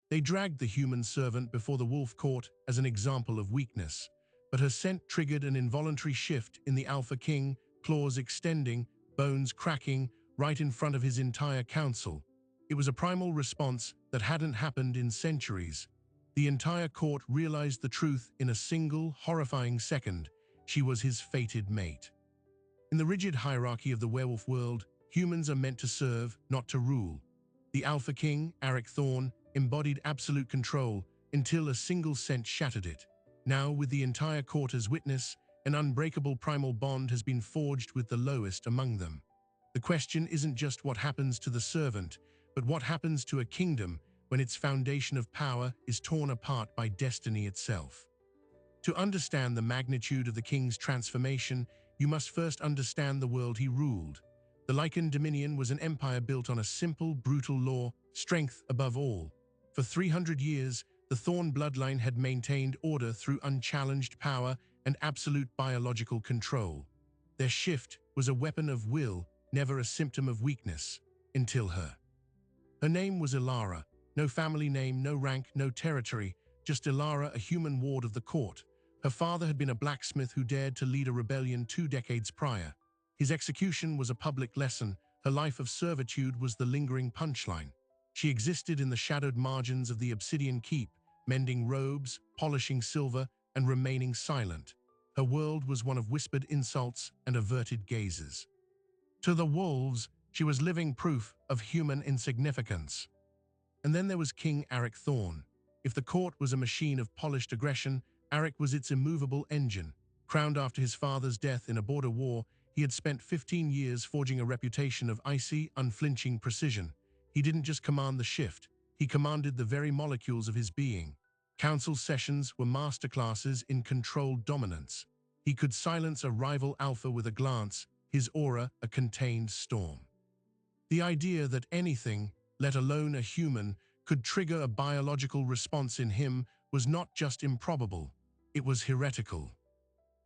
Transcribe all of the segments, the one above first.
They dragged the human servant before the wolf court as an example of weakness, but her scent triggered an involuntary shift in the Alpha King, claws extending, bones cracking, right in front of his entire council. It was a primal response that hadn't happened in centuries. The entire court realized the truth in a single, horrifying second. She was his fated mate. In the rigid hierarchy of the werewolf world, humans are meant to serve, not to rule. The Alpha King, Eric Thorne, embodied absolute control until a single scent shattered it. Now, with the entire court as witness, an unbreakable primal bond has been forged with the lowest among them. The question isn't just what happens to the servant, but what happens to a kingdom when its foundation of power is torn apart by destiny itself. To understand the magnitude of the king's transformation, you must first understand the world he ruled. The Lycan Dominion was an empire built on a simple, brutal law: strength above all. For 300 years, the Thorne bloodline had maintained order through unchallenged power and absolute biological control. Their shift was a weapon of will, never a symptom of weakness, until her. Her name was Ilara. No family name, no rank, no territory, just Ilara, a human ward of the court. Her father had been a blacksmith who dared to lead a rebellion 2 decades prior. His execution was a public lesson. Her life of servitude was the lingering punchline. She existed in the shadowed margins of the Obsidian Keep, mending robes, polishing silver, and remaining silent. Her world was one of whispered insults and averted gazes. To the wolves, she was living proof of human insignificance. And then there was King Eric Thorne. If the court was a machine of polished aggression, Eric was its immovable engine. Crowned after his father's death in a border war, he had spent 15 years forging a reputation of icy, unflinching precision. He didn't just command the shift, he commanded the very molecules of his being. Council sessions were masterclasses in controlled dominance. He could silence a rival alpha with a glance, his aura a contained storm. The idea that anything, let alone a human, could trigger a biological response in him was not just improbable, it was heretical.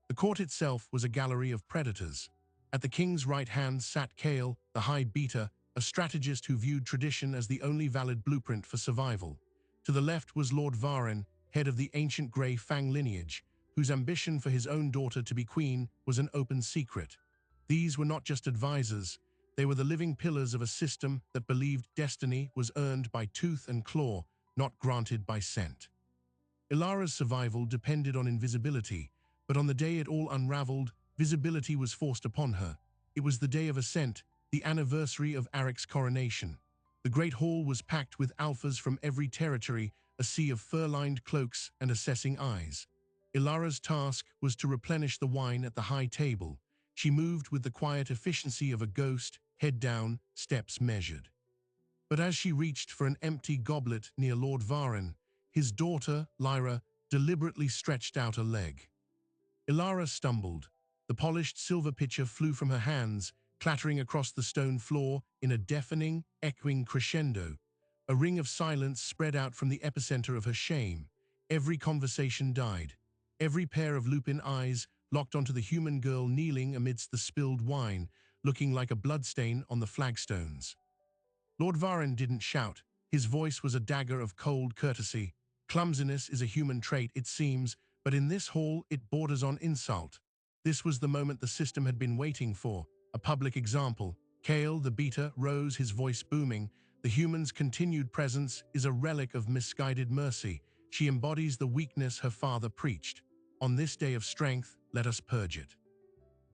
The court itself was a gallery of predators. At the king's right hand sat Kale, the High Beta, a strategist who viewed tradition as the only valid blueprint for survival. To the left was Lord Varen, head of the ancient Grey Fang lineage, whose ambition for his own daughter to be queen was an open secret. These were not just advisors, they were the living pillars of a system that believed destiny was earned by tooth and claw, not granted by scent. Ilara's survival depended on invisibility, but on the day it all unraveled, visibility was forced upon her. It was the day of ascent, the anniversary of Eric's coronation. The great hall was packed with alphas from every territory, a sea of fur-lined cloaks and assessing eyes. Ilara's task was to replenish the wine at the high table. She moved with the quiet efficiency of a ghost, head down, steps measured. But as she reached for an empty goblet near Lord Varen, his daughter, Lyra, deliberately stretched out a leg. Ilara stumbled. The polished silver pitcher flew from her hands, clattering across the stone floor in a deafening, echoing crescendo. A ring of silence spread out from the epicenter of her shame. Every conversation died. Every pair of lupin eyes locked onto the human girl kneeling amidst the spilled wine, looking like a bloodstain on the flagstones. Lord Varen didn't shout. His voice was a dagger of cold courtesy. Clumsiness is a human trait, it seems, but in this hall it borders on insult. This was the moment the system had been waiting for, a public example. Kale, the Beta, rose, his voice booming. The human's continued presence is a relic of misguided mercy. She embodies the weakness her father preached. On this day of strength, let us purge it.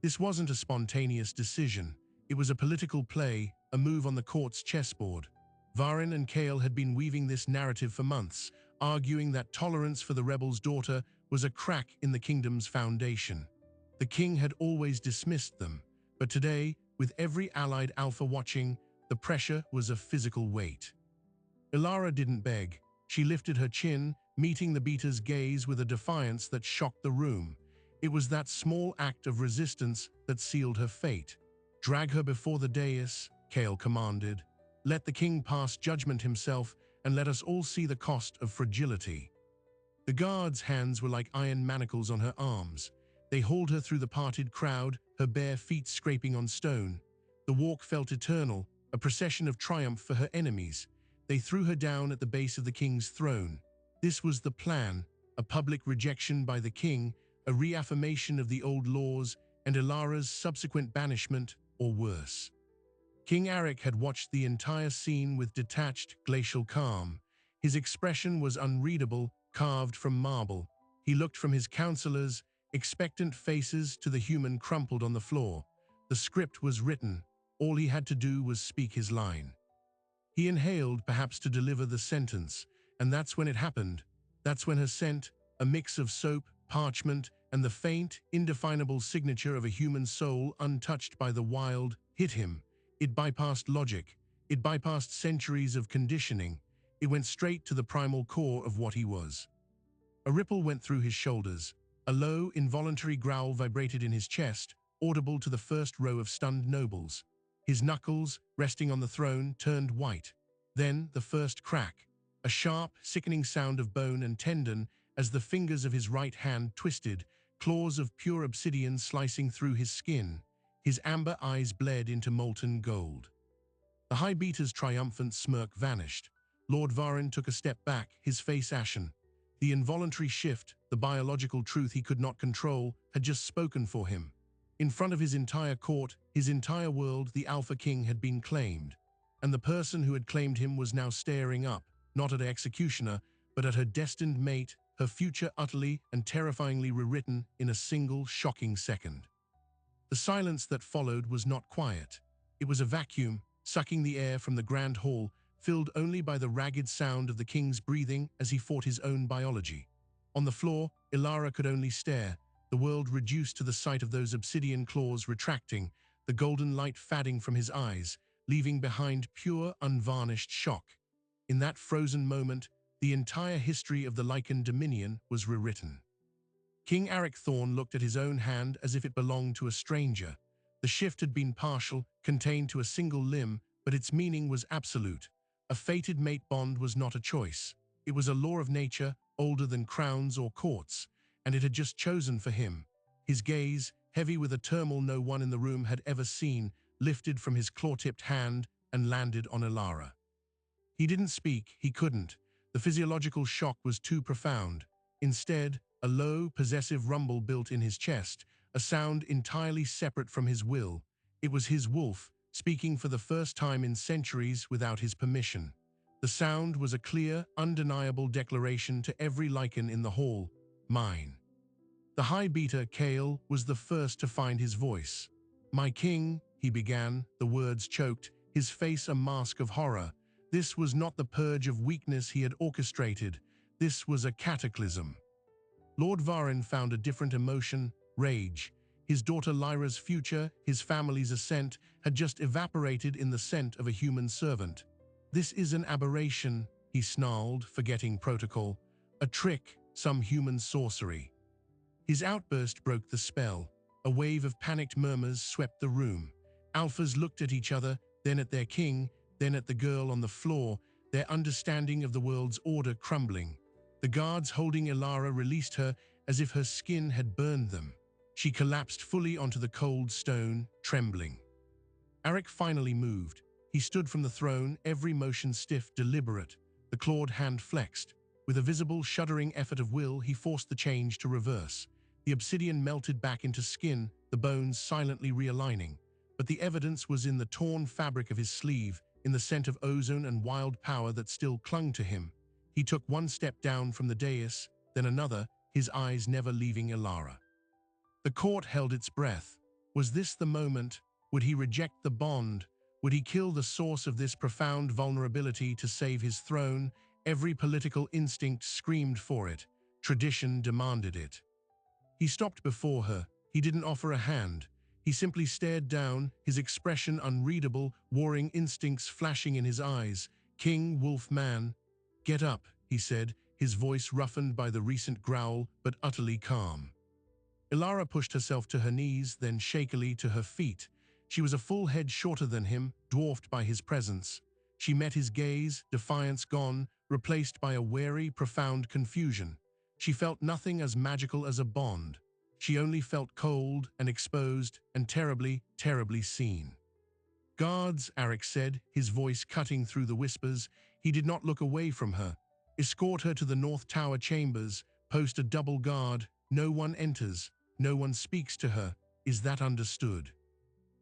This wasn't a spontaneous decision. It was a political play, a move on the court's chessboard. Varen and Kale had been weaving this narrative for months, arguing that tolerance for the rebel's daughter was a crack in the kingdom's foundation. The king had always dismissed them, but today, with every allied alpha watching, the pressure was a physical weight. Ilara didn't beg. She lifted her chin, meeting the Beta's gaze with a defiance that shocked the room. It was that small act of resistance that sealed her fate. Drag her before the dais, Kale commanded. Let the king pass judgment himself, and let us all see the cost of fragility. The guards' hands were like iron manacles on her arms. They hauled her through the parted crowd, her bare feet scraping on stone. The walk felt eternal, a procession of triumph for her enemies. They threw her down at the base of the king's throne. This was the plan, a public rejection by the king, a reaffirmation of the old laws, and Ilara's subsequent banishment, or worse. King Arik had watched the entire scene with detached, glacial calm. His expression was unreadable, carved from marble. He looked from his counselors, expectant faces, to the human crumpled on the floor. The script was written. All he had to do was speak his line. He inhaled, perhaps to deliver the sentence, and that's when it happened. That's when her scent, a mix of soap, parchment, and the faint, indefinable signature of a human soul untouched by the wild, hit him. It bypassed logic. It bypassed centuries of conditioning. It went straight to the primal core of what he was. A ripple went through his shoulders. A low, involuntary growl vibrated in his chest, audible to the first row of stunned nobles. His knuckles, resting on the throne, turned white. Then the first crack, a sharp, sickening sound of bone and tendon as the fingers of his right hand twisted, claws of pure obsidian slicing through his skin. His amber eyes bled into molten gold. The High Beater's triumphant smirk vanished. Lord Varin took a step back, his face ashen. The involuntary shift, the biological truth he could not control, had just spoken for him. In front of his entire court, his entire world, the Alpha King had been claimed. And the person who had claimed him was now staring up, not at her executioner, but at her destined mate, her future utterly and terrifyingly rewritten in a single shocking second. The silence that followed was not quiet. It was a vacuum, sucking the air from the grand hall, filled only by the ragged sound of the king's breathing as he fought his own biology. On the floor, Ilara could only stare, the world reduced to the sight of those obsidian claws retracting, the golden light fading from his eyes, leaving behind pure, unvarnished shock. In that frozen moment, the entire history of the Lycan Dominion was rewritten. King Arik Thorn looked at his own hand as if it belonged to a stranger. The shift had been partial, contained to a single limb, but its meaning was absolute. A fated mate bond was not a choice. It was a law of nature, older than crowns or courts, and it had just chosen for him. His gaze, heavy with a turmoil no one in the room had ever seen, lifted from his claw-tipped hand and landed on Ilara. He didn't speak, he couldn't. The physiological shock was too profound. Instead, a low, possessive rumble built in his chest, a sound entirely separate from his will. It was his wolf, speaking for the first time in centuries without his permission. The sound was a clear, undeniable declaration to every Lycan in the hall: mine. The High Beater, Kale, was the first to find his voice. "My king," he began, the words choked, his face a mask of horror. This was not the purge of weakness he had orchestrated. This was a cataclysm. Lord Varin found a different emotion: rage. His daughter Lyra's future, his family's ascent, had just evaporated in the scent of a human servant. "This is an aberration," he snarled, forgetting protocol. "A trick, some human sorcery." His outburst broke the spell. A wave of panicked murmurs swept the room. Alphas looked at each other, then at their king, then at the girl on the floor, their understanding of the world's order crumbling. The guards holding Ilara released her as if her skin had burned them. She collapsed fully onto the cold stone, trembling. Arik finally moved. He stood from the throne, every motion stiff, deliberate. The clawed hand flexed. With a visible, shuddering effort of will, he forced the change to reverse. The obsidian melted back into skin, the bones silently realigning. But the evidence was in the torn fabric of his sleeve, in the scent of ozone and wild power that still clung to him. He took one step down from the dais, then another, his eyes never leaving Ilara. The court held its breath. Was this the moment? Would he reject the bond? Would he kill the source of this profound vulnerability to save his throne? Every political instinct screamed for it. Tradition demanded it. He stopped before her. He didn't offer a hand. He simply stared down, his expression unreadable, warring instincts flashing in his eyes. "King, wolf, man." "Get up," he said, his voice roughened by the recent growl, but utterly calm. Ilara pushed herself to her knees, then shakily to her feet. She was a full head shorter than him, dwarfed by his presence. She met his gaze, defiance gone, replaced by a wary, profound confusion. She felt nothing as magical as a bond. She only felt cold and exposed and terribly, terribly seen. "Guards," Arik said, his voice cutting through the whispers, He did not look away from her. Escort her to the North Tower chambers, post a double guard, no one enters, no one speaks to her. Is that understood?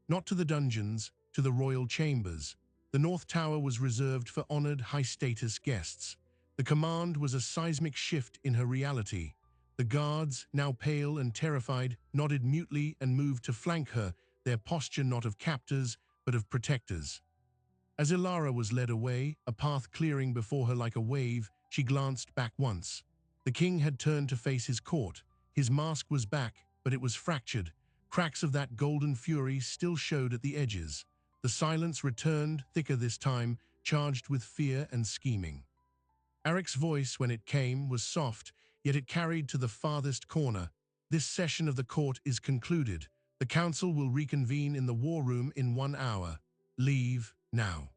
Not to the dungeons, to the royal chambers. The North Tower was reserved for honored, high-status guests. The command was a seismic shift in her reality. The guards, now pale and terrified, nodded mutely and moved to flank her, their posture not of captors, but of protectors. As Ilara was led away, a path clearing before her like a wave, she glanced back once. The king had turned to face his court. His mask was back, but it was fractured. Cracks of that golden fury still showed at the edges. The silence returned, thicker this time, charged with fear and scheming. Aric's voice, when it came, was soft, yet it carried to the farthest corner. This session of the court is concluded. The council will reconvene in the war room in 1 hour. Leave now.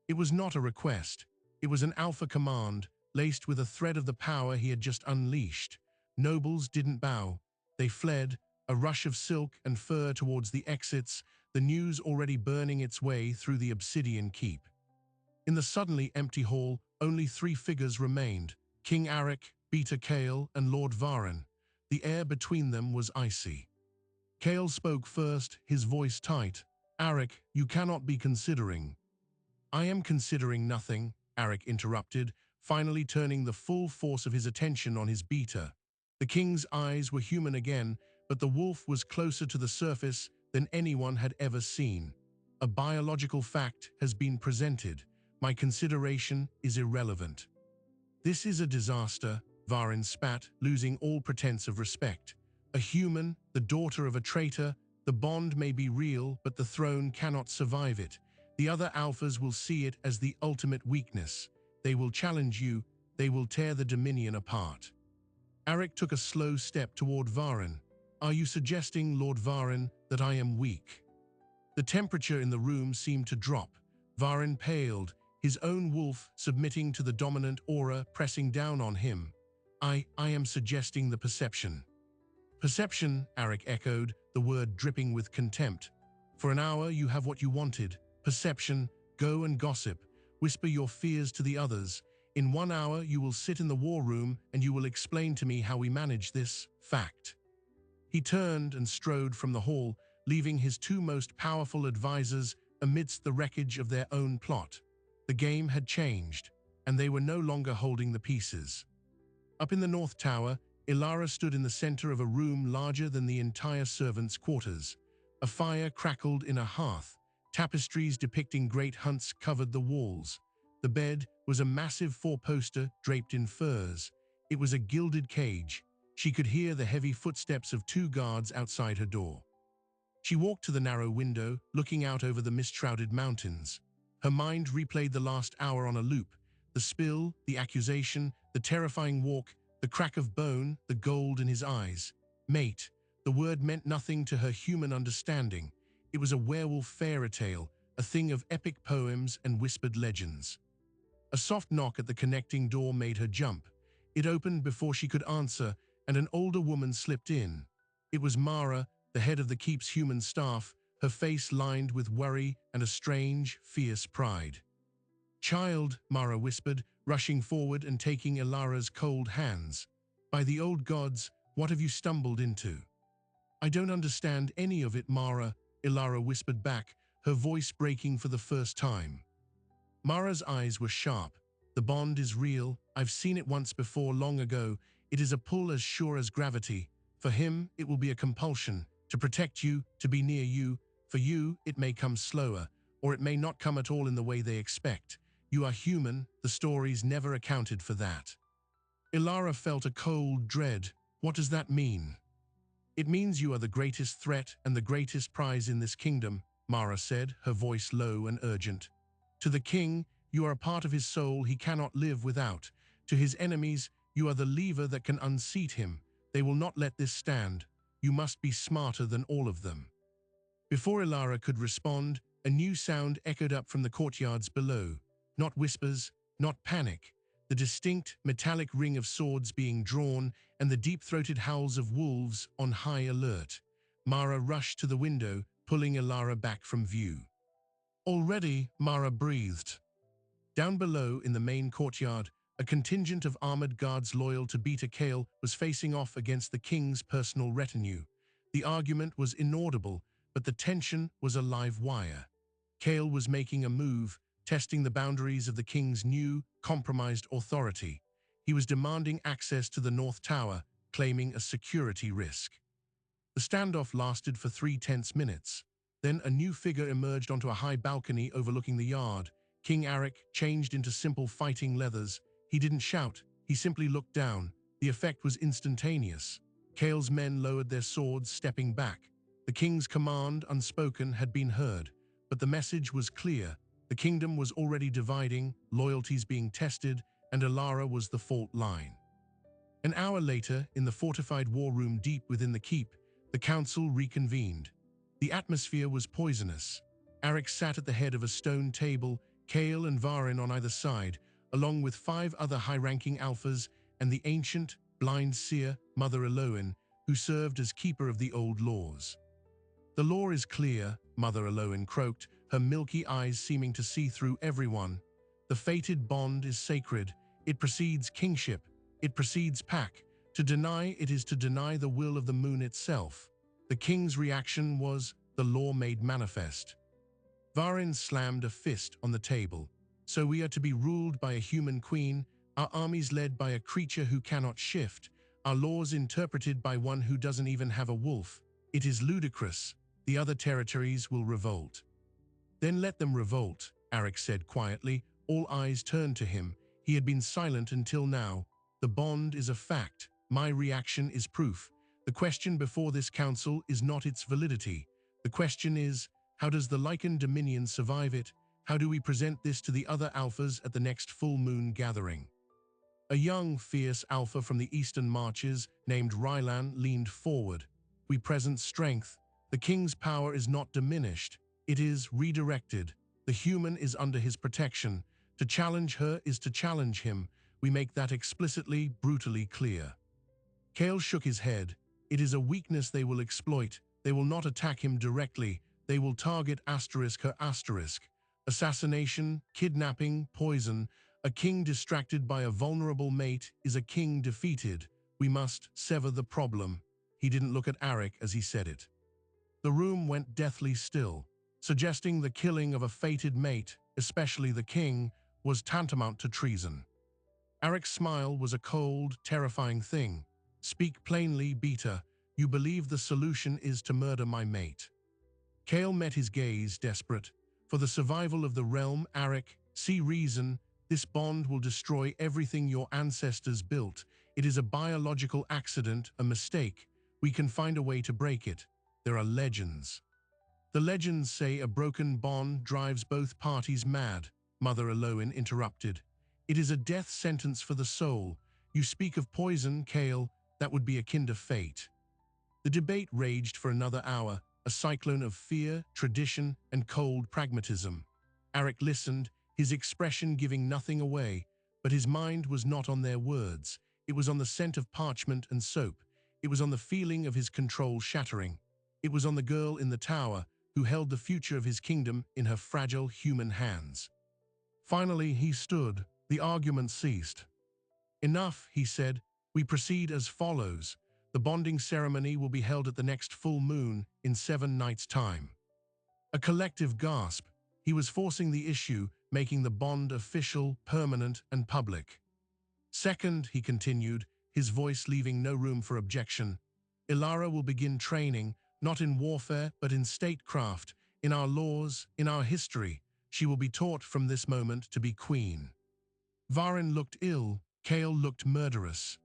It was not a request. It was an alpha command, laced with a thread of the power he had just unleashed. Nobles didn't bow. They fled, a rush of silk and fur towards the exits, the news already burning its way through the obsidian keep. In the suddenly empty hall, only 3 figures remained: King Aric, Beta Kale, and Lord Varen. The air between them was icy. Kale spoke first, his voice tight. "Aric, you cannot be considering." "I am considering nothing," Aric interrupted, finally turning the full force of his attention on his Beta. The king's eyes were human again, but the wolf was closer to the surface than anyone had ever seen. "A biological fact has been presented. My consideration is irrelevant." "This is a disaster," Varen spat, losing all pretense of respect. "A human, the daughter of a traitor, the bond may be real, but the throne cannot survive it. The other alphas will see it as the ultimate weakness. They will challenge you, they will tear the Dominion apart." Aric took a slow step toward Varen. "Are you suggesting, Lord Varen, that I am weak?" The temperature in the room seemed to drop. Varen paled, his own wolf submitting to the dominant aura pressing down on him. I am suggesting the perception." "Perception," Aric echoed, the word dripping with contempt. "For an hour you have what you wanted. Perception, go and gossip. Whisper your fears to the others. In 1 hour you will sit in the war room and you will explain to me how we manage this fact." He turned and strode from the hall, leaving his 2 most powerful advisors amidst the wreckage of their own plot. The game had changed, and they were no longer holding the pieces. Up in the North Tower, Ilara stood in the center of a room larger than the entire servants' quarters. A fire crackled in a hearth. Tapestries depicting great hunts covered the walls. The bed was a massive 4-poster draped in furs. It was a gilded cage. She could hear the heavy footsteps of 2 guards outside her door. She walked to the narrow window, looking out over the mist-shrouded mountains. Her mind replayed the last hour on a loop. The spill, the accusation, the terrifying walk, the crack of bone, the gold in his eyes. Mate. The word meant nothing to her human understanding. It was a werewolf fairy tale, a thing of epic poems and whispered legends. A soft knock at the connecting door made her jump. It opened before she could answer, and an older woman slipped in. It was Mara, the head of the keep's human staff, her face lined with worry and a strange, fierce pride. "Child," Mara whispered, rushing forward and taking Ilara's cold hands. "By the old gods, what have you stumbled into?" "I don't understand any of it, Mara," Ilara whispered back, her voice breaking for the first time. Mara's eyes were sharp. "The bond is real. I've seen it once before, long ago. It is a pull as sure as gravity. For him, it will be a compulsion, to protect you, to be near you. For you, it may come slower, or it may not come at all in the way they expect. You are human, the stories never accounted for that." Ilara felt a cold dread. "What does that mean?" "It means you are the greatest threat and the greatest prize in this kingdom," Mara said, her voice low and urgent. "To the king, you are a part of his soul he cannot live without. To his enemies, you are the lever that can unseat him. They will not let this stand. You must be smarter than all of them." Before Ilara could respond, a new sound echoed up from the courtyards below. Not whispers, not panic. The distinct, metallic ring of swords being drawn and the deep-throated howls of wolves on high alert. Mara rushed to the window, pulling Ilara back from view. "Already," Mara breathed. Down below, in the main courtyard, a contingent of armored guards loyal to Beta Kale was facing off against the king's personal retinue. The argument was inaudible, but the tension was a live wire. Kale was making a move, testing the boundaries of the king's new, compromised authority. He was demanding access to the North Tower, claiming a security risk. The standoff lasted for 3 tense minutes. Then a new figure emerged onto a high balcony overlooking the yard. King Arik changed into simple fighting leathers. He didn't shout, he simply looked down. The effect was instantaneous. Kale's men lowered their swords, stepping back. The king's command, unspoken, had been heard, but the message was clear. The kingdom was already dividing, loyalties being tested, and Alara was the fault line. An hour later, in the fortified war room deep within the keep, the council reconvened. The atmosphere was poisonous. Arik sat at the head of a stone table, Kale and Varin on either side, along with 5 other high-ranking alphas and the ancient, blind seer, Mother Eloin, who served as keeper of the old laws. "The law is clear," Mother Eloin croaked, her milky eyes seeming to see through everyone. "The fated bond is sacred. It precedes kingship. It precedes pact. To deny it is to deny the will of the moon itself." The king's reaction was the law made manifest. Varin slammed a fist on the table. "So we are to be ruled by a human queen, our armies led by a creature who cannot shift, our laws interpreted by one who doesn't even have a wolf. It is ludicrous. The other territories will revolt." "Then let them revolt," Arik said quietly. All eyes turned to him. He had been silent until now. "The bond is a fact. My reaction is proof. The question before this council is not its validity. The question is, how does the Lycan Dominion survive it? How do we present this to the other alphas at the next full moon gathering?" A young, fierce alpha from the eastern marches, named Rylan, leaned forward. "We present strength. The king's power is not diminished. It is redirected. The human is under his protection. To challenge her is to challenge him. We make that explicitly, brutally clear." Kale shook his head. "It is a weakness they will exploit. They will not attack him directly. They will target her asterisk. Assassination, kidnapping, poison. A king distracted by a vulnerable mate is a king defeated. We must sever the problem." He didn't look at Arik as he said it. The room went deathly still, suggesting the killing of a fated mate, especially the king, was tantamount to treason. Arik's smile was a cold, terrifying thing. "Speak plainly, Beta. You believe the solution is to murder my mate." Kale met his gaze, desperate. "For the survival of the realm, Arik, see reason. This bond will destroy everything your ancestors built. It is a biological accident, a mistake. We can find a way to break it. There are legends." "The legends say a broken bond drives both parties mad," Mother Eloin interrupted. "It is a death sentence for the soul. You speak of poison, Kale. That would be akin to fate." The debate raged for another hour, a cyclone of fear, tradition, and cold pragmatism. Arik listened, his expression giving nothing away, but his mind was not on their words. It was on the scent of parchment and soap. It was on the feeling of his control shattering. It was on the girl in the tower who held the future of his kingdom in her fragile human hands. Finally, he stood. The argument ceased. "Enough," he said. "We proceed as follows. The bonding ceremony will be held at the next full moon in 7 nights' time." A collective gasp. He was forcing the issue, making the bond official, permanent, and public. "Second," he continued, his voice leaving no room for objection, "Ilara will begin training, not in warfare, but in statecraft, in our laws, in our history. She will be taught from this moment to be queen." Varin looked ill, Kale looked murderous.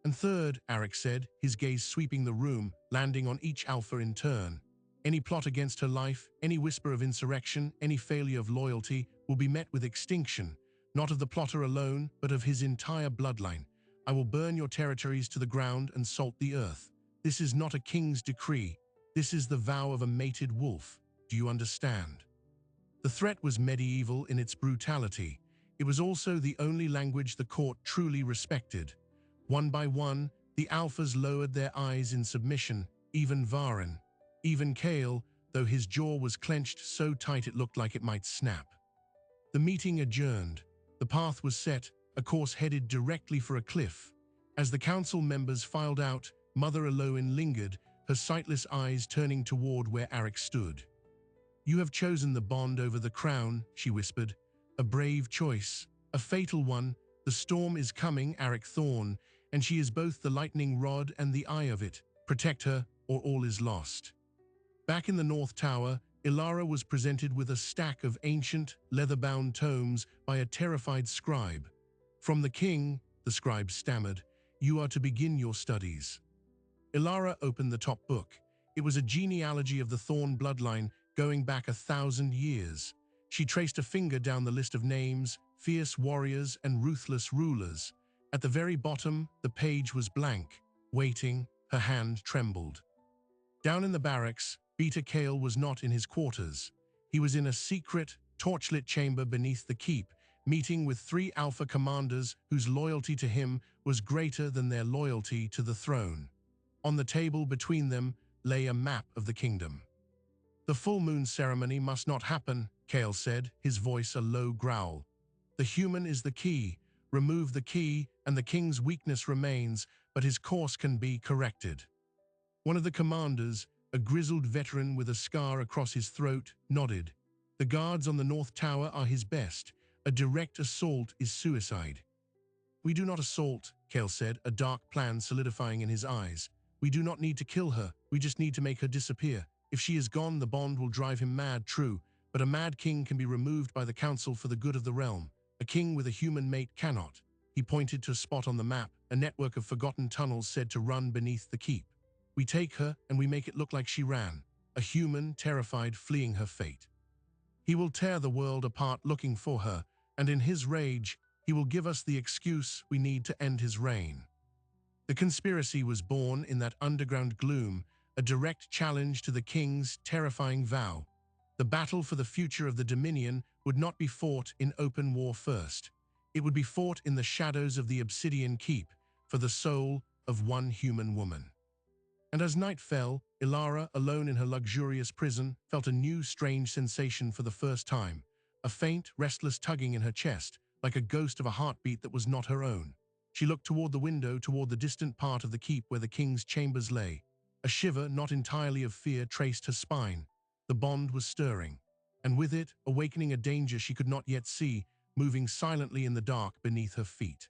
"And third," Arik said, his gaze sweeping the room, landing on each alpha in turn, "any plot against her life, any whisper of insurrection, any failure of loyalty will be met with extinction, not of the plotter alone, but of his entire bloodline. I will burn your territories to the ground and salt the earth. This is not a king's decree. This is the vow of a mated wolf. Do you understand?" The threat was medieval in its brutality. It was also the only language the court truly respected. One by one, the alphas lowered their eyes in submission, even Varin. Even Kale, though his jaw was clenched so tight it looked like it might snap. The meeting adjourned. The path was set, a course headed directly for a cliff. As the council members filed out, Mother Eloin lingered, her sightless eyes turning toward where Arik stood. "You have chosen the bond over the crown," she whispered. "A brave choice, a fatal one. The storm is coming, Arik Thorn, and she is both the lightning rod and the eye of it. Protect her, or all is lost." Back in the North Tower, Ilara was presented with a stack of ancient, leather-bound tomes by a terrified scribe. "From the king," the scribe stammered, "you are to begin your studies." Ilara opened the top book. It was a genealogy of the Thorn bloodline going back 1,000 years. She traced a finger down the list of names, fierce warriors and ruthless rulers. At the very bottom, the page was blank. Waiting, her hand trembled. Down in the barracks, Beta Kale was not in his quarters. He was in a secret, torchlit chamber beneath the keep, meeting with 3 Alpha commanders whose loyalty to him was greater than their loyalty to the throne. On the table between them lay a map of the kingdom. "The full moon ceremony must not happen," Kale said, his voice a low growl. "The human is the key. Remove the key, and the king's weakness remains, but his course can be corrected." One of the commanders, a grizzled veteran with a scar across his throat, nodded. "The guards on the North Tower are his best. A direct assault is suicide." "We do not assault," Kale said, a dark plan solidifying in his eyes. "We do not need to kill her, we just need to make her disappear. If she is gone, the bond will drive him mad, true, but a mad king can be removed by the council for the good of the realm. A king with a human mate cannot." He pointed to a spot on the map, a network of forgotten tunnels said to run beneath the keep. "We take her, and we make it look like she ran. A human, terrified, fleeing her fate. He will tear the world apart looking for her, and in his rage, he will give us the excuse we need to end his reign." The conspiracy was born in that underground gloom, a direct challenge to the king's terrifying vow. The battle for the future of the Dominion would not be fought in open war first. It would be fought in the shadows of the Obsidian Keep, for the soul of one human woman. And as night fell, Ilara, alone in her luxurious prison, felt a new strange sensation for the first time, a faint, restless tugging in her chest, like a ghost of a heartbeat that was not her own. She looked toward the window, toward the distant part of the keep where the king's chambers lay. A shiver, not entirely of fear, traced her spine. The bond was stirring, and with it, awakening a danger she could not yet see, moving silently in the dark beneath her feet.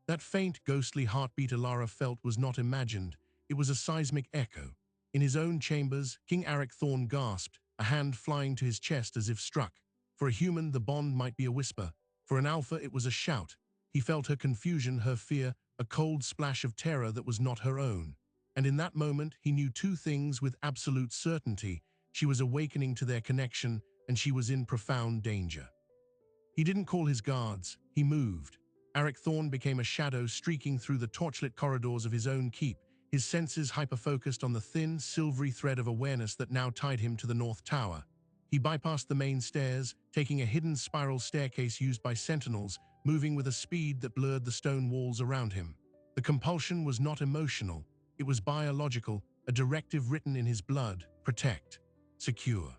That faint, ghostly heartbeat Ilara felt was not imagined. It was a seismic echo. In his own chambers, King Arik Thorn gasped, a hand flying to his chest as if struck. For a human, the bond might be a whisper. For an Alpha, it was a shout. He felt her confusion, her fear, a cold splash of terror that was not her own. And in that moment, he knew 2 things with absolute certainty. She was awakening to their connection, and she was in profound danger. He didn't call his guards. He moved. Arik Thorn became a shadow streaking through the torchlit corridors of his own keep, his senses hyper-focused on the thin, silvery thread of awareness that now tied him to the North Tower. He bypassed the main stairs, taking a hidden spiral staircase used by sentinels, moving with a speed that blurred the stone walls around him. The compulsion was not emotional. It was biological, a directive written in his blood: protect, secure.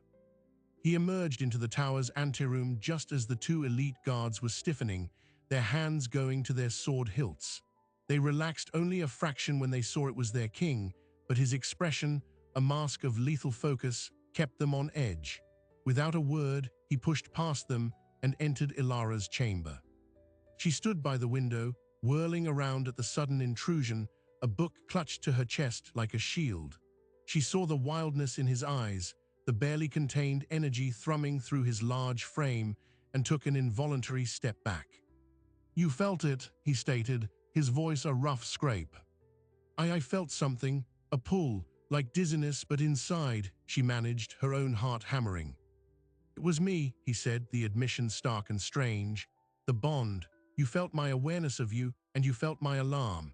He emerged into the tower's anteroom just as the 2 elite guards were stiffening, their hands going to their sword hilts. They relaxed only a fraction when they saw it was their king, but his expression, a mask of lethal focus, kept them on edge. Without a word, he pushed past them and entered Ilara's chamber. She stood by the window, whirling around at the sudden intrusion, a book clutched to her chest like a shield. She saw the wildness in his eyes, the barely contained energy thrumming through his large frame, and took an involuntary step back. "You felt it," he stated, his voice a rough scrape. I felt something, a pull, like dizziness, but inside," she managed, her own heart hammering. "It was me," he said, the admission stark and strange. "The bond. You felt my awareness of you, and you felt my alarm."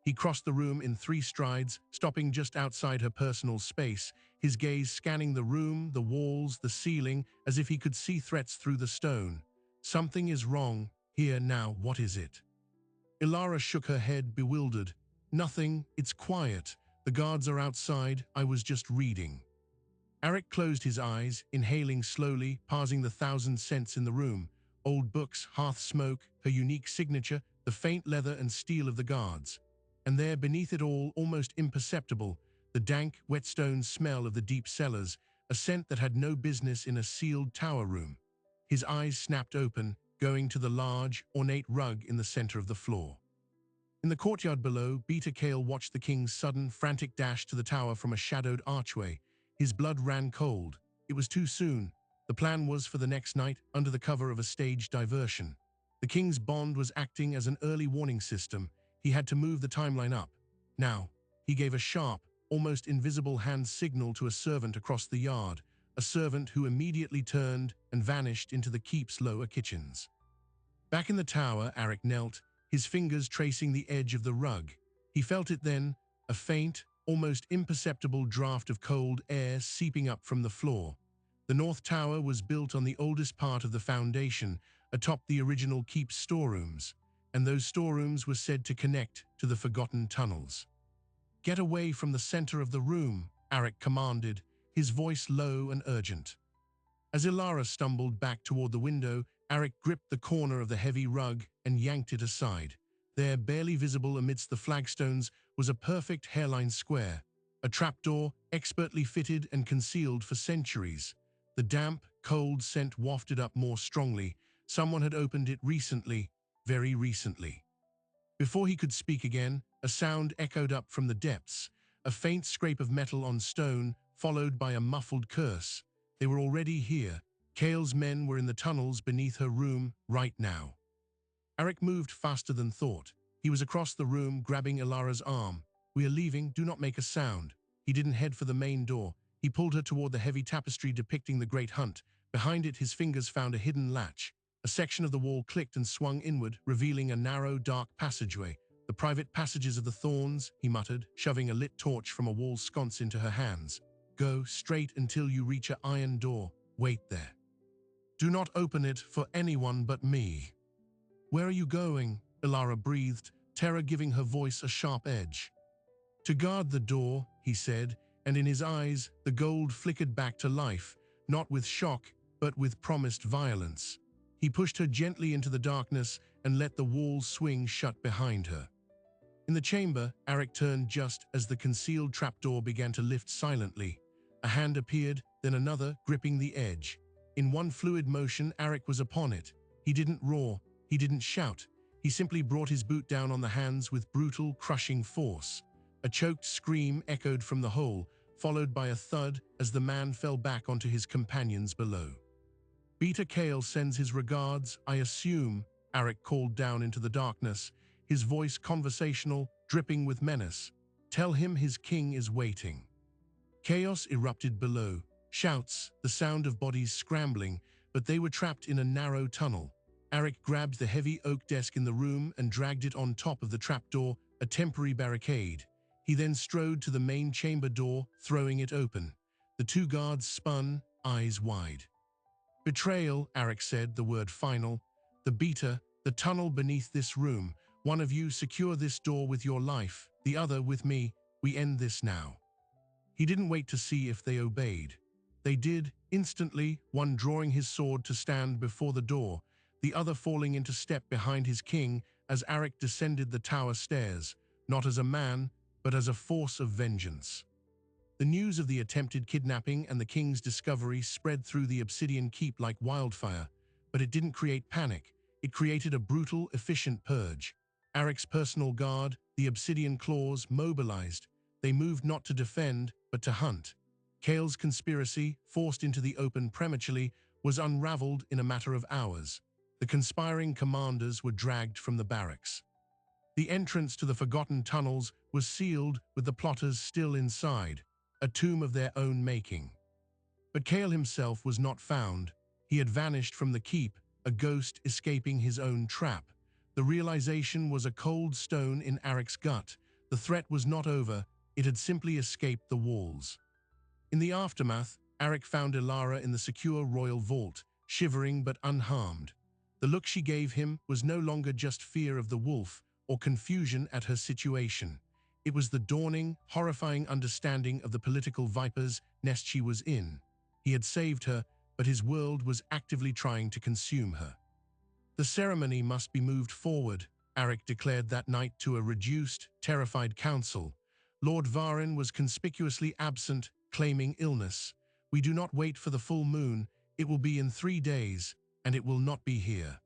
He crossed the room in 3 strides, stopping just outside her personal space, his gaze scanning the room, the walls, the ceiling, as if he could see threats through the stone. "Something is wrong. Here, now, what is it?" Ilara shook her head, bewildered. "Nothing, it's quiet. The guards are outside, I was just reading." Arik closed his eyes, inhaling slowly, parsing the 1,000 scents in the room. old books, hearth smoke, her unique signature, the faint leather and steel of the guards. And there, beneath it all, almost imperceptible, the dank, whetstone smell of the deep cellars, a scent that had no business in a sealed tower room. His eyes snapped open, going to the large, ornate rug in the center of the floor. In the courtyard below, Beta Kale watched the king's sudden, frantic dash to the tower from a shadowed archway. His blood ran cold. It was too soon. The plan was for the next night, under the cover of a staged diversion. The king's bond was acting as an early warning system. He had to move the timeline up. Now, he gave a sharp, almost invisible hand signal to a servant across the yard, a servant who immediately turned and vanished into the keep's lower kitchens. Back in the tower, Arik knelt, his fingers tracing the edge of the rug. He felt it then, a faint, almost imperceptible draft of cold air seeping up from the floor. The North Tower was built on the oldest part of the foundation, atop the original keep's storerooms, and those storerooms were said to connect to the forgotten tunnels. "Get away from the center of the room," Arik commanded, his voice low and urgent. As Ilara stumbled back toward the window, Arik gripped the corner of the heavy rug and yanked it aside. There, barely visible amidst the flagstones, was a perfect hairline square, a trapdoor expertly fitted and concealed for centuries. The damp, cold scent wafted up more strongly. Someone had opened it recently, very recently. Before he could speak again, a sound echoed up from the depths, a faint scrape of metal on stone, followed by a muffled curse. They were already here. Kale's men were in the tunnels beneath her room right now. Arik moved faster than thought. He was across the room, grabbing Ilara's arm. "We are leaving, do not make a sound." He didn't head for the main door. He pulled her toward the heavy tapestry depicting the Great Hunt. Behind it, his fingers found a hidden latch. A section of the wall clicked and swung inward, revealing a narrow, dark passageway. "The private passages of the Thorns," he muttered, shoving a lit torch from a wall sconce into her hands. "Go straight until you reach an iron door. Wait there. Do not open it for anyone but me." "Where are you going?" Ilara breathed, terror giving her voice a sharp edge. "To guard the door," he said, and in his eyes, the gold flickered back to life, not with shock, but with promised violence. He pushed her gently into the darkness and let the walls swing shut behind her. In the chamber, Arik turned just as the concealed trapdoor began to lift silently. A hand appeared, then another, gripping the edge. In one fluid motion, Arik was upon it. He didn't roar, he didn't shout. He simply brought his boot down on the hands with brutal, crushing force. A choked scream echoed from the hole, followed by a thud as the man fell back onto his companions below. "Beta Kale sends his regards, I assume," Arik called down into the darkness, his voice conversational, dripping with menace. "Tell him his king is waiting." Chaos erupted below. Shouts, the sound of bodies scrambling, but they were trapped in a narrow tunnel. Arik grabbed the heavy oak desk in the room and dragged it on top of the trapdoor, a temporary barricade. He then strode to the main chamber door, throwing it open. The two guards spun, eyes wide. "Betrayal," Arik said, the word final. "The Beta, the tunnel beneath this room. One of you secure this door with your life, the other with me. We end this now." He didn't wait to see if they obeyed. They did, instantly, one drawing his sword to stand before the door, the other falling into step behind his king as Arik descended the tower stairs, not as a man, but as a force of vengeance. The news of the attempted kidnapping and the king's discovery spread through the Obsidian Keep like wildfire, but it didn't create panic. It created a brutal, efficient purge. Arik's personal guard, the Obsidian Claws, mobilized. They moved not to defend, but to hunt. Kale's conspiracy, forced into the open prematurely, was unraveled in a matter of hours. The conspiring commanders were dragged from the barracks. The entrance to the forgotten tunnels was sealed with the plotters still inside, a tomb of their own making. But Kale himself was not found. He had vanished from the keep, a ghost escaping his own trap. The realization was a cold stone in Arik's gut. The threat was not over, it had simply escaped the walls. In the aftermath, Arik found Ilara in the secure royal vault, shivering but unharmed. The look she gave him was no longer just fear of the wolf or confusion at her situation. It was the dawning, horrifying understanding of the political viper's nest she was in. He had saved her, but his world was actively trying to consume her. The ceremony must be moved forward, Arik declared that night to a reduced, terrified council. Lord Varin was conspicuously absent, claiming illness. We do not wait for the full moon. It will be in 3 days, and it will not be here.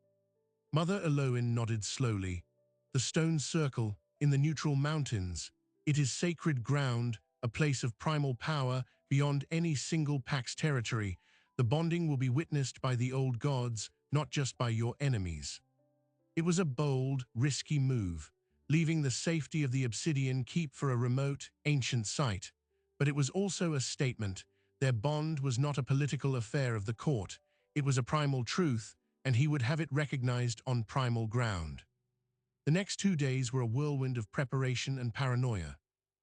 Mother Eloin nodded slowly. The stone circle, in the neutral mountains. It is sacred ground, a place of primal power beyond any single Pax territory. The bonding will be witnessed by the old gods, not just by your enemies. It was a bold, risky move, leaving the safety of the Obsidian Keep for a remote, ancient site. But it was also a statement. Their bond was not a political affair of the court. It was a primal truth, and he would have it recognized on primal ground. The next 2 days were a whirlwind of preparation and paranoia.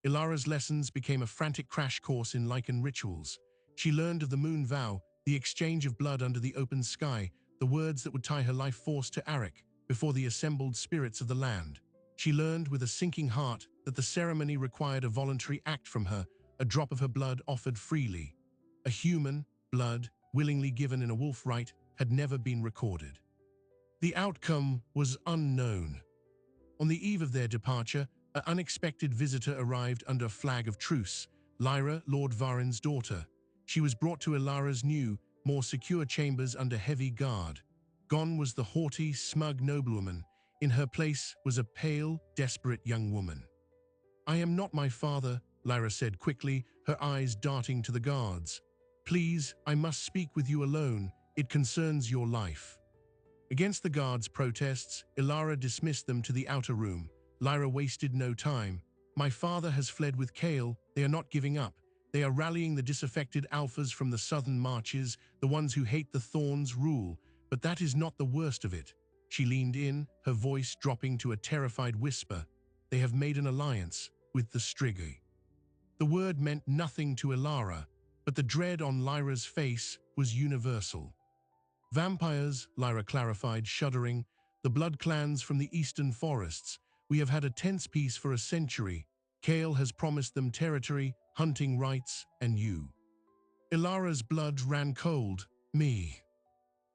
Ilara's lessons became a frantic crash course in Lycan rituals. She learned of the moon vow, the exchange of blood under the open sky, the words that would tie her life force to Arik before the assembled spirits of the land. She learned with a sinking heart that the ceremony required a voluntary act from her, a drop of her blood offered freely. A human blood, willingly given in a wolf rite, had never been recorded. The outcome was unknown. On the eve of their departure, an unexpected visitor arrived under a flag of truce, Lyra, Lord Varin's daughter. She was brought to Ilara's new, more secure chambers under heavy guard. Gone was the haughty, smug noblewoman. In her place was a pale, desperate young woman. "I am not my father," Lyra said quickly, her eyes darting to the guards. "Please, I must speak with you alone. It concerns your life." Against the guards' protests, Ilara dismissed them to the outer room. Lyra wasted no time. "My father has fled with Kael. They are not giving up. They are rallying the disaffected alphas from the southern marches, the ones who hate the Thorns' rule. But that is not the worst of it." She leaned in, her voice dropping to a terrified whisper. "They have made an alliance with the Strigoi." The word meant nothing to Ilara, but the dread on Lyra's face was universal. "Vampires," Lyra clarified, shuddering. "The blood clans from the eastern forests. We have had a tense peace for a century. Kael has promised them territory, hunting rights, and you." Ilara's blood ran cold. "Me.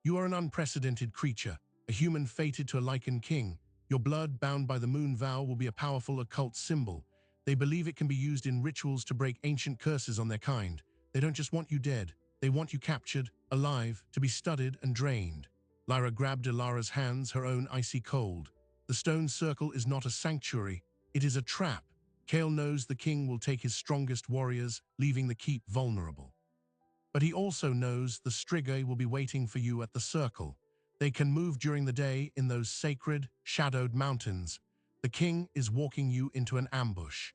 You are an unprecedented creature, a human fated to a Lycan king. Your blood, bound by the moon vow, will be a powerful occult symbol. They believe it can be used in rituals to break ancient curses on their kind. They don't just want you dead. They want you captured, alive, to be studied and drained." Lyra grabbed Ilara's hands, her own icy cold. "The stone circle is not a sanctuary. It is a trap. Kael knows the king will take his strongest warriors, leaving the keep vulnerable. But he also knows the Strigoi will be waiting for you at the circle. They can move during the day in those sacred, shadowed mountains. The king is walking you into an ambush."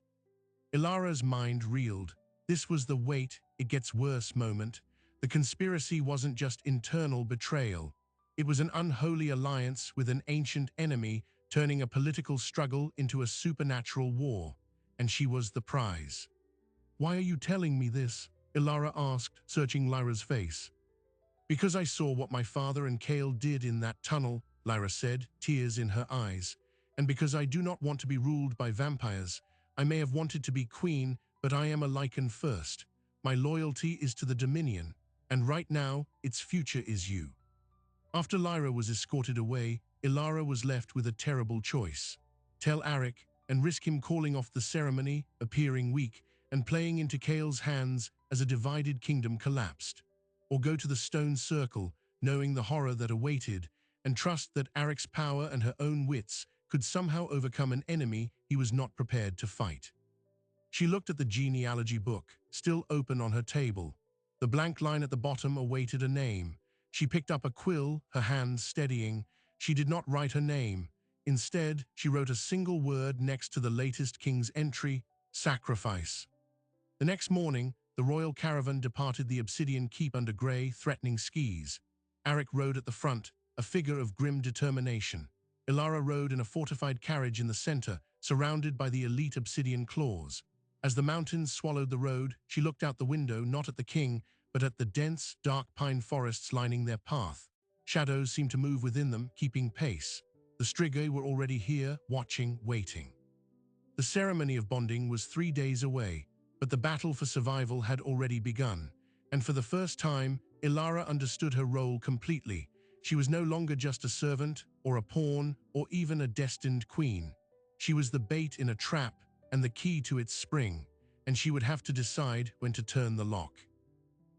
Ilara's mind reeled. This was the wait, it gets worse moment. The conspiracy wasn't just internal betrayal. It was an unholy alliance with an ancient enemy, turning a political struggle into a supernatural war. And she was the prize. "Why are you telling me this?" Ilara asked, searching Lyra's face. "Because I saw what my father and Kael did in that tunnel," Lyra said, tears in her eyes. "And because I do not want to be ruled by vampires. I may have wanted to be queen, but I am a Lycan first. My loyalty is to the Dominion, and right now, its future is you." After Lyra was escorted away, Ilara was left with a terrible choice. Tell Arik, and risk him calling off the ceremony, appearing weak, and playing into Kael's hands as a divided kingdom collapsed. Or go to the stone circle, knowing the horror that awaited, and trust that Arik's power and her own wits could somehow overcome an enemy he was not prepared to fight. She looked at the genealogy book, still open on her table. The blank line at the bottom awaited a name. She picked up a quill, her hand steadying. She did not write her name. Instead, she wrote a single word next to the latest king's entry: sacrifice. The next morning, the royal caravan departed the Obsidian Keep under grey, threatening skies. Arik rode at the front, a figure of grim determination. Ilara rode in a fortified carriage in the center, surrounded by the elite Obsidian claws. As the mountains swallowed the road, she looked out the window not at the king, but at the dense, dark pine forests lining their path. Shadows seemed to move within them, keeping pace. The Strigoi were already here, watching, waiting. The ceremony of bonding was 3 days away, but the battle for survival had already begun. And for the first time, Ilara understood her role completely. She was no longer just a servant, or a pawn, or even a destined queen. She was the bait in a trap and the key to its spring, and she would have to decide when to turn the lock.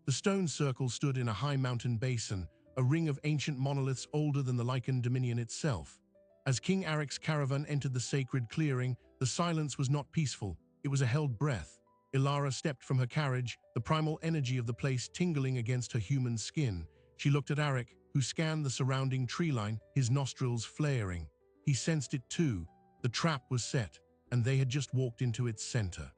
The stone circle stood in a high mountain basin, a ring of ancient monoliths older than the Lycan Dominion itself. As King Aric's caravan entered the sacred clearing, the silence was not peaceful, it was a held breath. Ilara stepped from her carriage, the primal energy of the place tingling against her human skin. She looked at Aric, who scanned the surrounding tree line, his nostrils flaring. He sensed it too. The trap was set, and they had just walked into its center.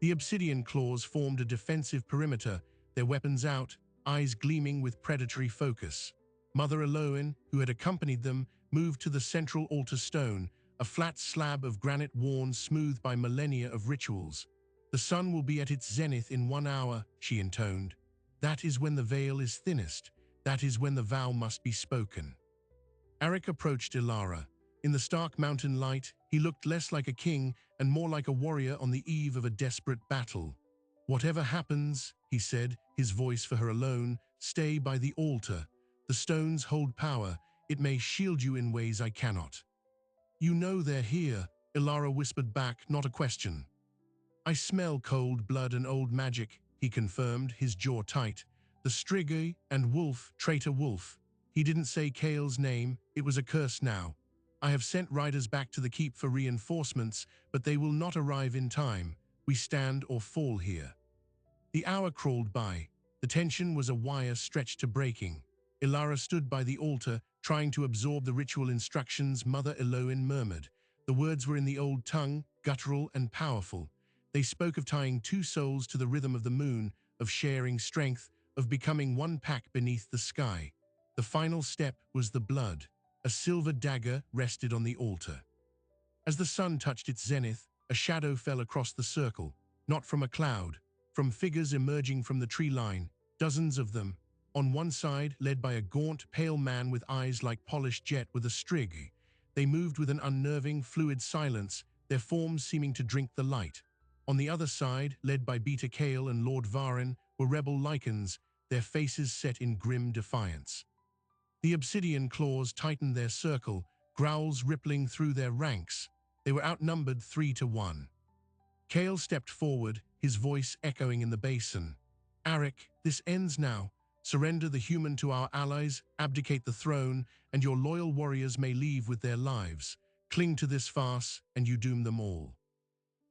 The obsidian claws formed a defensive perimeter, their weapons out, eyes gleaming with predatory focus. Mother Eloin, who had accompanied them, moved to the central altar stone, a flat slab of granite worn smooth by millennia of rituals. "The sun will be at its zenith in 1 hour," she intoned. "That is when the veil is thinnest. That is when the vow must be spoken." Aric approached Ilara. In the stark mountain light, he looked less like a king and more like a warrior on the eve of a desperate battle. "Whatever happens," he said, his voice for her alone, "stay by the altar. The stones hold power. It may shield you in ways I cannot." "You know they're here," Ilara whispered back, not a question. "I smell cold blood and old magic," he confirmed, his jaw tight. "The Strigoi and Wolf, traitor Wolf." He didn't say Kale's name, it was a curse now. "I have sent riders back to the keep for reinforcements, but they will not arrive in time. We stand or fall here." The hour crawled by. The tension was a wire stretched to breaking. Ilara stood by the altar, trying to absorb the ritual instructions Mother Eloin murmured. The words were in the old tongue, guttural and powerful. They spoke of tying two souls to the rhythm of the moon, of sharing strength, of becoming one pack beneath the sky. The final step was the blood. A silver dagger rested on the altar. As the sun touched its zenith, a shadow fell across the circle, not from a cloud, from figures emerging from the tree line, dozens of them. On one side, led by a gaunt, pale man with eyes like polished jet with a strig. They moved with an unnerving, fluid silence, their forms seeming to drink the light. On the other side, led by Beta Kale and Lord Varen, were rebel Lycans, their faces set in grim defiance. The obsidian claws tightened their circle, growls rippling through their ranks. They were outnumbered 3-1. Kale stepped forward, his voice echoing in the basin. "Aric, this ends now. Surrender the human to our allies, abdicate the throne, and your loyal warriors may leave with their lives. Cling to this farce, and you doom them all."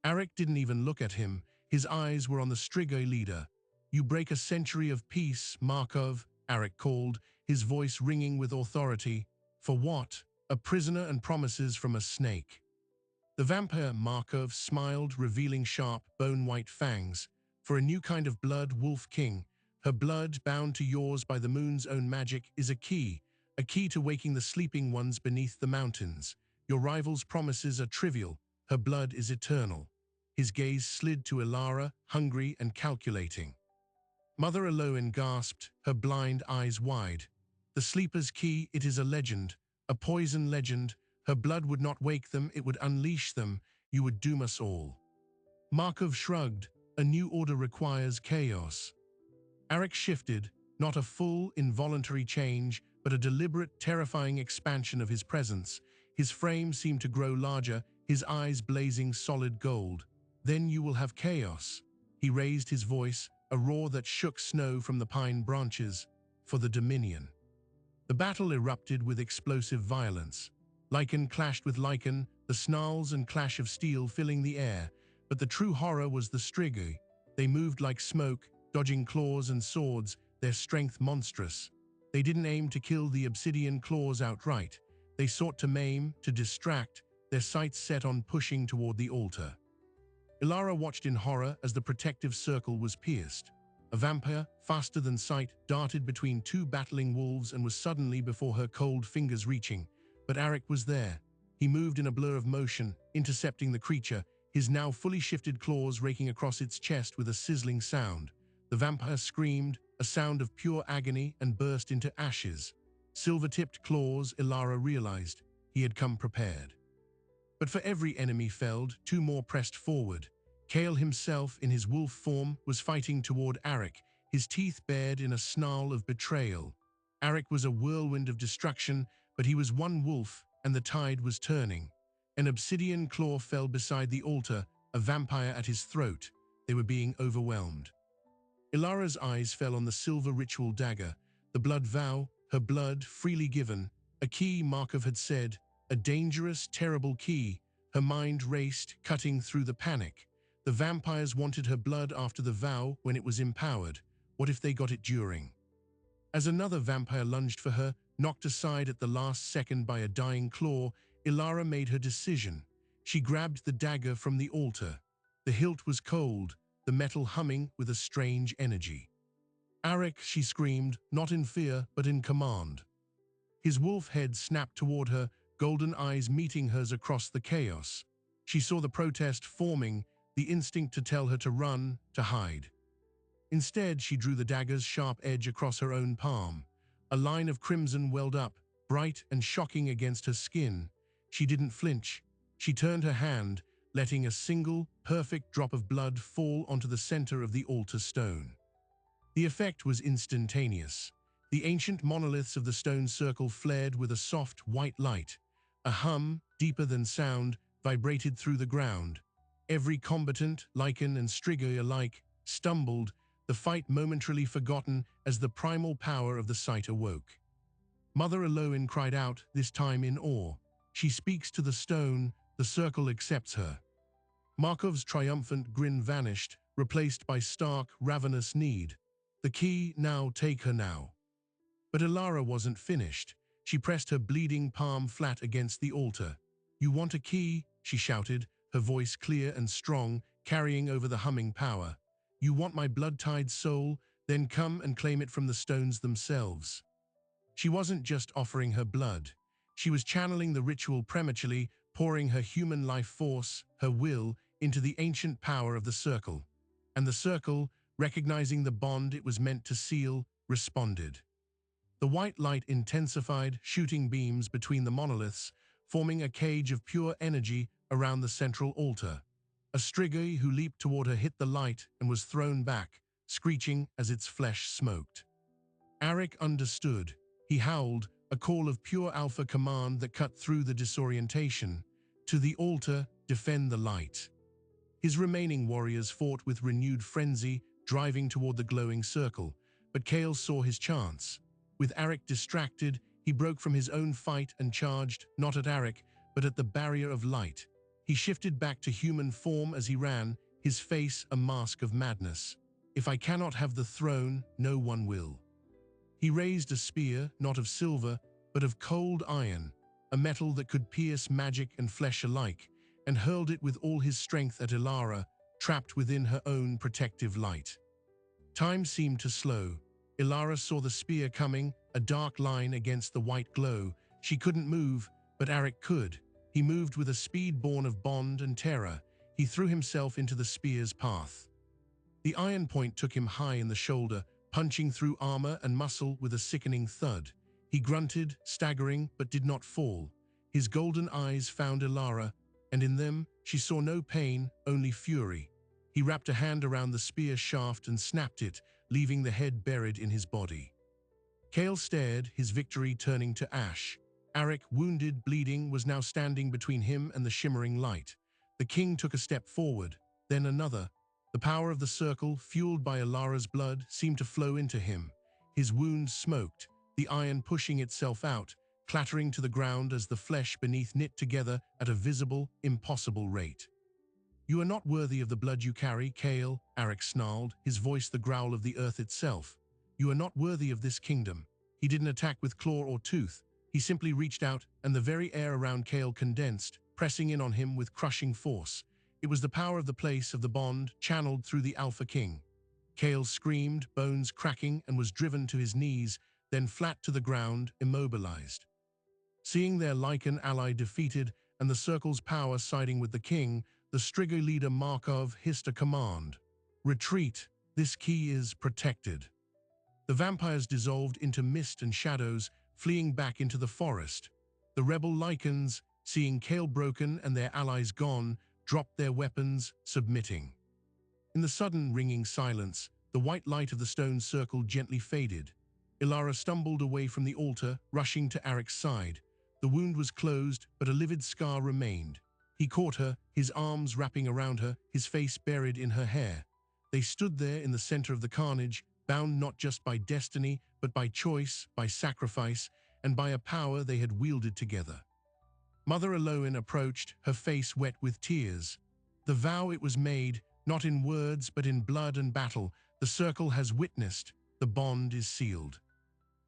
Aric didn't even look at him. His eyes were on the Strigoi leader. "You break a century of peace, Markov," Aric called, his voice ringing with authority. "For what? A prisoner and promises from a snake." The vampire Markov smiled, revealing sharp, bone-white fangs. "For a new kind of blood, Wolf King. Her blood, bound to yours by the moon's own magic, is a key to waking the sleeping ones beneath the mountains. Your rival's promises are trivial. Her blood is eternal." His gaze slid to Ilara, hungry and calculating. Mother Eloin gasped, her blind eyes wide. "The sleeper's key, it is a legend, a poison legend. Her blood would not wake them, it would unleash them. You would doom us all." Markov shrugged. "A new order requires chaos." Aric shifted, not a full, involuntary change, but a deliberate, terrifying expansion of his presence. His frame seemed to grow larger, his eyes blazing solid gold. "Then you will have chaos." He raised his voice, a roar that shook snow from the pine branches. "For the Dominion." The battle erupted with explosive violence. Lycan clashed with Lycan, the snarls and clash of steel filling the air. But the true horror was the Strigoi. They moved like smoke, dodging claws and swords, their strength monstrous. They didn't aim to kill the obsidian claws outright. They sought to maim, to distract, their sights set on pushing toward the altar. Ilara watched in horror as the protective circle was pierced. A vampire, faster than sight, darted between two battling wolves and was suddenly before her cold fingers reaching. But Aric was there. He moved in a blur of motion, intercepting the creature, his now fully shifted claws raking across its chest with a sizzling sound. The vampire screamed, a sound of pure agony, and burst into ashes. Silver-tipped claws, Ilara realized. He had come prepared. But for every enemy felled, two more pressed forward. Kale himself, in his wolf form, was fighting toward Aric, his teeth bared in a snarl of betrayal. Aric was a whirlwind of destruction, But he was one wolf, and the tide was turning. An obsidian claw fell beside the altar, a vampire at his throat. They were being overwhelmed. Ilara's eyes fell on the silver ritual dagger, the blood vow, her blood freely given, a key, Markov had said, a dangerous, terrible key. Her mind raced, cutting through the panic. The vampires wanted her blood after the vow when it was empowered. What if they got it during? As another vampire lunged for her, knocked aside at the last second by a dying claw, Ilara made her decision. She grabbed the dagger from the altar. The hilt was cold, the metal humming with a strange energy. "Arik," she screamed, not in fear, but in command. His wolf head snapped toward her, golden eyes meeting hers across the chaos. She saw the protest forming, the instinct to tell her to run, to hide. Instead, she drew the dagger's sharp edge across her own palm. A line of crimson welled up, bright and shocking against her skin. She didn't flinch. She turned her hand, letting a single, perfect drop of blood fall onto the center of the altar stone. The effect was instantaneous. The ancient monoliths of the stone circle flared with a soft, white light. A hum, deeper than sound, vibrated through the ground. Every combatant, Lycan and Strigoi alike, stumbled, the fight momentarily forgotten as the primal power of the site awoke. Mother Eloin cried out, this time in awe. She speaks to the stone, the circle accepts her. Markov's triumphant grin vanished, replaced by stark, ravenous need. The key, now, take her now. But Ilara wasn't finished. She pressed her bleeding palm flat against the altar. "You want a key?" she shouted, her voice clear and strong, carrying over the humming power. "You want my blood-tied soul? Then come and claim it from the stones themselves." She wasn't just offering her blood. She was channeling the ritual prematurely, pouring her human life force, her will, into the ancient power of the circle. And the circle, recognizing the bond it was meant to seal, responded. The white light intensified, shooting beams between the monoliths, forming a cage of pure energy around the central altar. A Strigoi who leaped toward her hit the light and was thrown back, screeching as its flesh smoked. Arik understood. He howled, a call of pure alpha command that cut through the disorientation. To the altar, defend the light. His remaining warriors fought with renewed frenzy, driving toward the glowing circle, but Kale saw his chance. With Arik distracted, he broke from his own fight and charged, not at Arik, but at the barrier of light. He shifted back to human form as he ran, his face a mask of madness. "If I cannot have the throne, no one will." He raised a spear, not of silver, but of cold iron, a metal that could pierce magic and flesh alike, and hurled it with all his strength at Ilara, trapped within her own protective light. Time seemed to slow. Ilara saw the spear coming, a dark line against the white glow. She couldn't move, but Arik could. He moved with a speed born of bond and terror. He threw himself into the spear's path. The iron point took him high in the shoulder, punching through armor and muscle with a sickening thud. He grunted, staggering, but did not fall. His golden eyes found Ilara, and in them she saw no pain, only fury. He wrapped a hand around the spear shaft and snapped it, leaving the head buried in his body. Kale stared, his victory turning to ash. Arik, wounded, bleeding, was now standing between him and the shimmering light. The king took a step forward, then another. The power of the circle, fueled by Ilara's blood, seemed to flow into him. His wounds smoked, the iron pushing itself out, clattering to the ground as the flesh beneath knit together at a visible, impossible rate. "You are not worthy of the blood you carry, Kale," Arik snarled, his voice the growl of the earth itself. "You are not worthy of this kingdom." He didn't attack with claw or tooth. He simply reached out, and the very air around Kale condensed, pressing in on him with crushing force. It was the power of the place of the bond, channeled through the Alpha King. Kale screamed, bones cracking, and was driven to his knees, then flat to the ground, immobilized. Seeing their Lycan ally defeated and the circle's power siding with the king, the Strigoi leader Markov hissed a command. "Retreat. This key is protected." The vampires dissolved into mist and shadows, fleeing back into the forest. The rebel Lycans, seeing Kale broken and their allies gone, dropped their weapons, submitting. In the sudden ringing silence, the white light of the stone circle gently faded. Ilara stumbled away from the altar, rushing to Arik's side. The wound was closed, but a livid scar remained. He caught her, his arms wrapping around her, his face buried in her hair. They stood there in the center of the carnage, bound not just by destiny, but by choice, by sacrifice, and by a power they had wielded together. Mother Eloin approached, her face wet with tears. The vow it was made, not in words but in blood and battle, the circle has witnessed, the bond is sealed.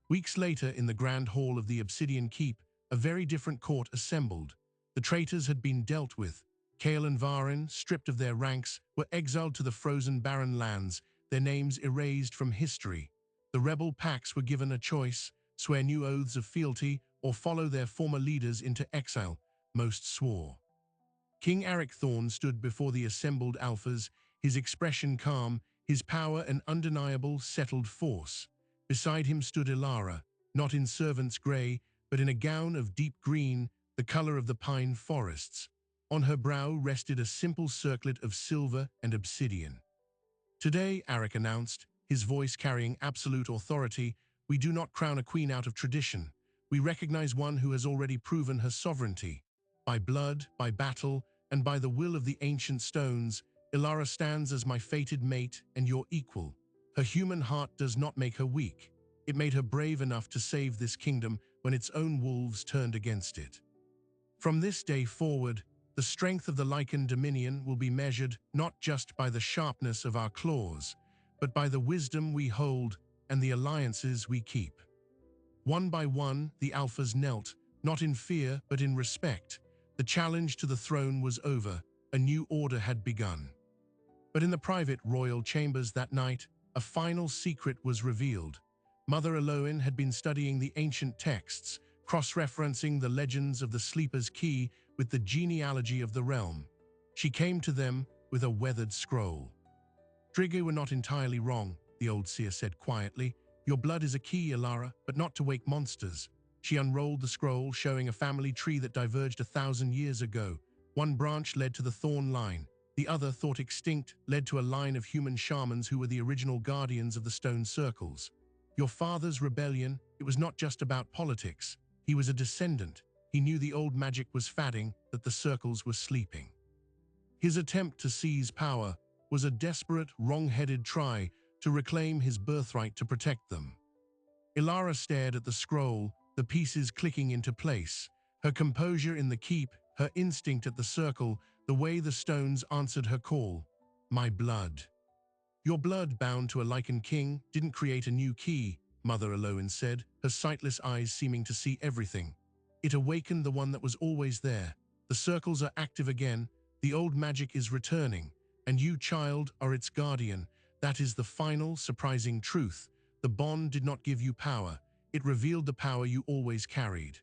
Weeks later, in the grand hall of the Obsidian Keep, a very different court assembled. The traitors had been dealt with. Kael and Varin, stripped of their ranks, were exiled to the frozen barren lands, their names erased from history. The rebel packs were given a choice: swear new oaths of fealty or follow their former leaders into exile. Most swore. King Arik Thorn stood before the assembled alphas, his expression calm, his power an undeniable, settled force. Beside him stood Ilara, not in servant's grey, but in a gown of deep green, the color of the pine forests. On her brow rested a simple circlet of silver and obsidian. Today, Arik announced, his voice carrying absolute authority, we do not crown a queen out of tradition. We recognize one who has already proven her sovereignty. By blood, by battle, and by the will of the ancient stones, Ilara stands as my fated mate and your equal. Her human heart does not make her weak. It made her brave enough to save this kingdom when its own wolves turned against it. From this day forward, the strength of the Lycan Dominion will be measured not just by the sharpness of our claws, but by the wisdom we hold and the alliances we keep. One by one, the Alphas knelt, not in fear but in respect. The challenge to the throne was over, a new order had begun. But in the private royal chambers that night, a final secret was revealed. Mother Eloin had been studying the ancient texts, cross-referencing the legends of the Sleeper's Key with the genealogy of the realm. She came to them with a weathered scroll. Drigge were not entirely wrong, the old seer said quietly. Your blood is a key, Ilara, but not to wake monsters. She unrolled the scroll, showing a family tree that diverged 1,000 years ago. One branch led to the Thorn line. The other, thought extinct, led to a line of human shamans who were the original guardians of the stone circles. Your father's rebellion, it was not just about politics. He was a descendant. He knew the old magic was fading, that the circles were sleeping. His attempt to seize power was a desperate, wrong-headed try to reclaim his birthright to protect them. Ilara stared at the scroll, the pieces clicking into place. Her composure in the keep, her instinct at the circle, the way the stones answered her call. My blood. Your blood, bound to a Lycan king, didn't create a new key, Mother Eloin said, her sightless eyes seeming to see everything. It awakened the one that was always there. The circles are active again, the old magic is returning, and you, child, are its guardian. That is the final, surprising truth. The bond did not give you power. It revealed the power you always carried.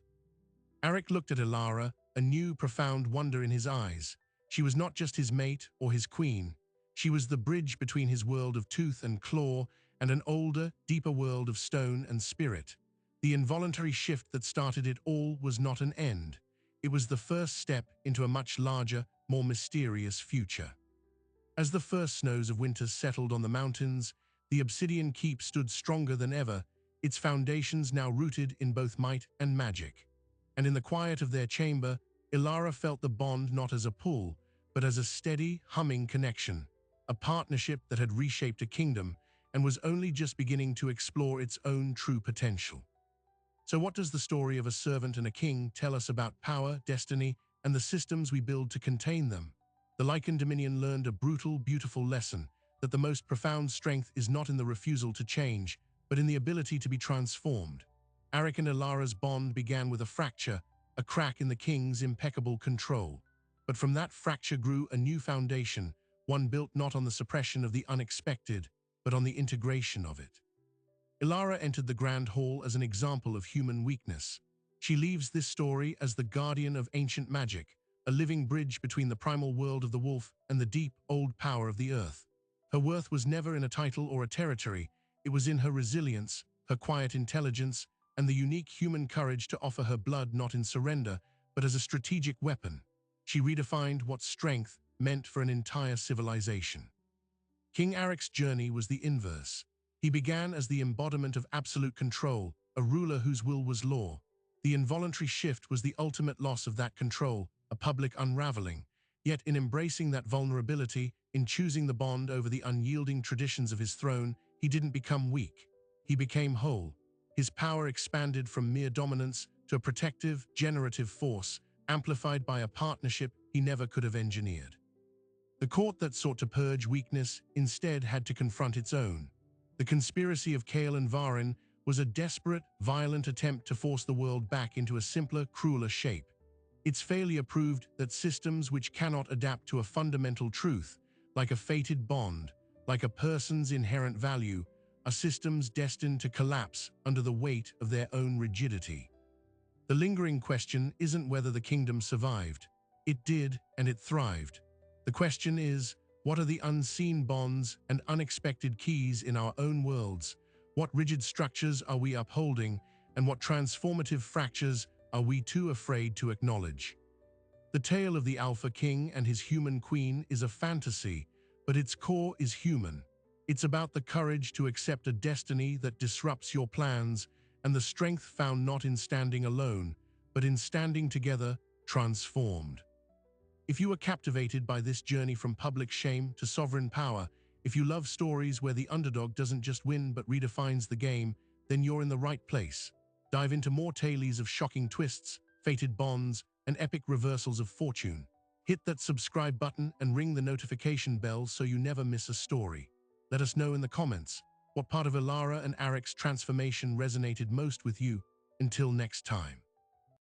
Arik looked at Ilara, a new, profound wonder in his eyes. She was not just his mate or his queen. She was the bridge between his world of tooth and claw and an older, deeper world of stone and spirit. The involuntary shift that started it all was not an end. It was the first step into a much larger, more mysterious future. As the first snows of winter settled on the mountains, the Obsidian Keep stood stronger than ever, its foundations now rooted in both might and magic. And in the quiet of their chamber, Ilara felt the bond not as a pull, but as a steady, humming connection, a partnership that had reshaped a kingdom and was only just beginning to explore its own true potential. So what does the story of a servant and a king tell us about power, destiny, and the systems we build to contain them? The Lycan Dominion learned a brutal, beautiful lesson, that the most profound strength is not in the refusal to change, but in the ability to be transformed. Arik and Ilara's bond began with a fracture, a crack in the king's impeccable control. But from that fracture grew a new foundation, one built not on the suppression of the unexpected, but on the integration of it. Ilara entered the Grand Hall as an example of human weakness. She leaves this story as the guardian of ancient magic, a living bridge between the primal world of the wolf and the deep, old power of the earth. Her worth was never in a title or a territory. It was in her resilience, her quiet intelligence, and the unique human courage to offer her blood not in surrender, but as a strategic weapon. She redefined what strength meant for an entire civilization. King Arik's journey was the inverse. He began as the embodiment of absolute control, a ruler whose will was law. The involuntary shift was the ultimate loss of that control, a public unraveling. Yet in embracing that vulnerability, in choosing the bond over the unyielding traditions of his throne, he didn't become weak. He became whole. His power expanded from mere dominance to a protective, generative force, amplified by a partnership he never could have engineered. The court that sought to purge weakness instead had to confront its own. The conspiracy of Kale and Varin was a desperate, violent attempt to force the world back into a simpler, crueler shape. Its failure proved that systems which cannot adapt to a fundamental truth, like a fated bond, like a person's inherent value, are systems destined to collapse under the weight of their own rigidity. The lingering question isn't whether the kingdom survived. It did, and it thrived. The question is, what are the unseen bonds and unexpected keys in our own worlds? What rigid structures are we upholding, and what transformative fractures are we too afraid to acknowledge? The tale of the Alpha King and his human queen is a fantasy, but its core is human. It's about the courage to accept a destiny that disrupts your plans and the strength found not in standing alone, but in standing together, transformed. If you were captivated by this journey from public shame to sovereign power, if you love stories where the underdog doesn't just win but redefines the game, then you're in the right place. Dive into more tales of shocking twists, fated bonds, and epic reversals of fortune. Hit that subscribe button and ring the notification bell so you never miss a story. Let us know in the comments what part of Elara and Arek's transformation resonated most with you. Until next time.